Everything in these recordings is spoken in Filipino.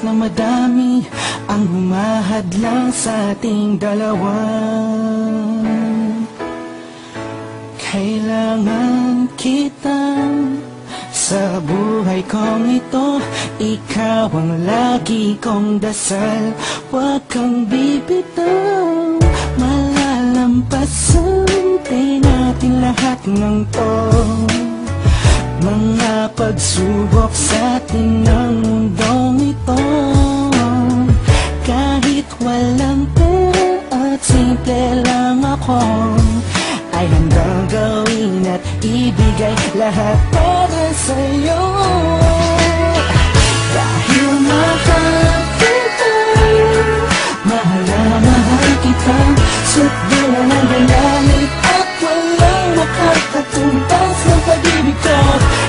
na madami ang humahadlang sa ating dalawa. Kailangan kita sa buhay kong ito. Ikaw ang lagi kong dasal. Huwag kang bibitaw, malalampasan din natin lahat ng to. Mga pagsubok sa atin ng mundong ito. Kahit walang pera at simple lang ako, ay handang gawin at ibigay lahat para sa'yo. Dahil mahal kita, mahal na mahal kita. Sukdulan ang galamit at walang makakatumbas ng pag-ibig ko.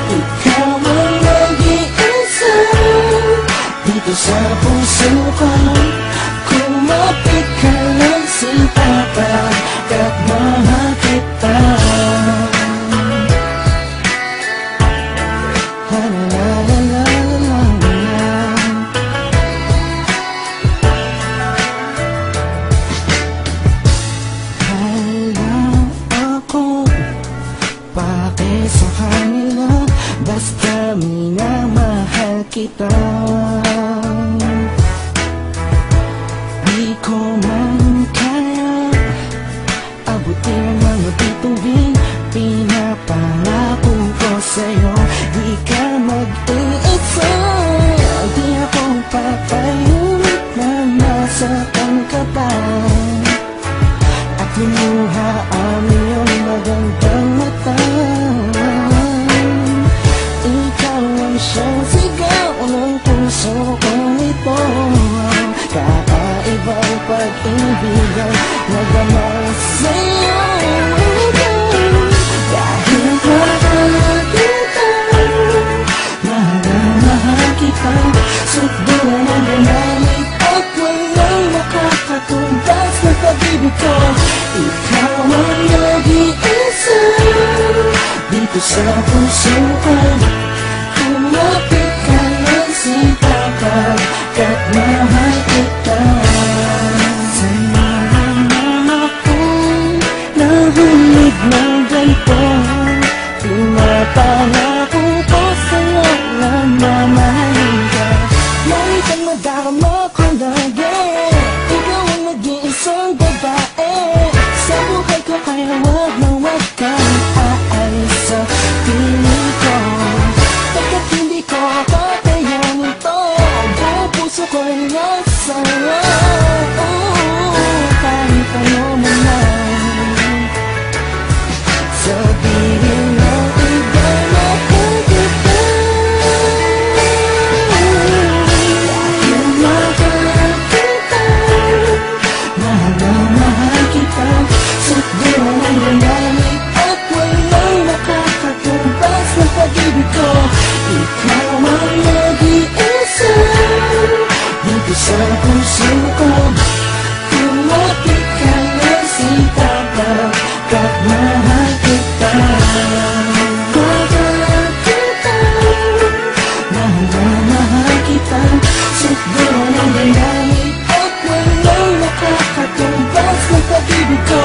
Ikaw ang nag-iisa dito sa puso ko. Kumapit ka lang sinta pagkat mahal kita. La la la la la la. Hala ako pake sa kanila, basta minamahal kita. Di ko man kaya abutin ang mga bituin. Pinapangako ko sa'yo, di ka mag-iisa. Di ako papayag na masaktan ka pa at lumuha ang iyong magandang mata. Ikaw ang siyang sigaw ng puso kong ito. Kakaibang pag-ibig ang nagamay sa'yo. Dahil mahal kita, mahal na mahal kita. Sukdulan ang galamit at walang makakatumbas ng pag-ibig ko. Ikaw ang nag-iisa dito sa puso ko. Kumapit ka lang sinta pagkat mahal kita. Sa'yo naman ako'y nahulog ng ganito. Pinapangako ko sa'yo na mamahalin ka. Lagi kang madarama ko lagi. Ikaw ang nag-iisang babae sa buhay ko, kaya wag na wag kang aalis sa piling ko. Pagkat hindi ko kakayanin to, buong puso ko'y nasa'yo. Kahit ano man lang sabihin ng iba, mahal kita. Dahil mahal kita, mahal na mahal kita. Sukdulan ang galamit at walang makakatumbas ng pag-ibig ko. Ikaw ang nag-iisa dito sa puso ko. Kumapit ka lang sinta pagkat mahal kita. Mahal kita, mahal na mahal kita. Sukdulan ang galamit at walang makakatumbas ng pag-ibig ko.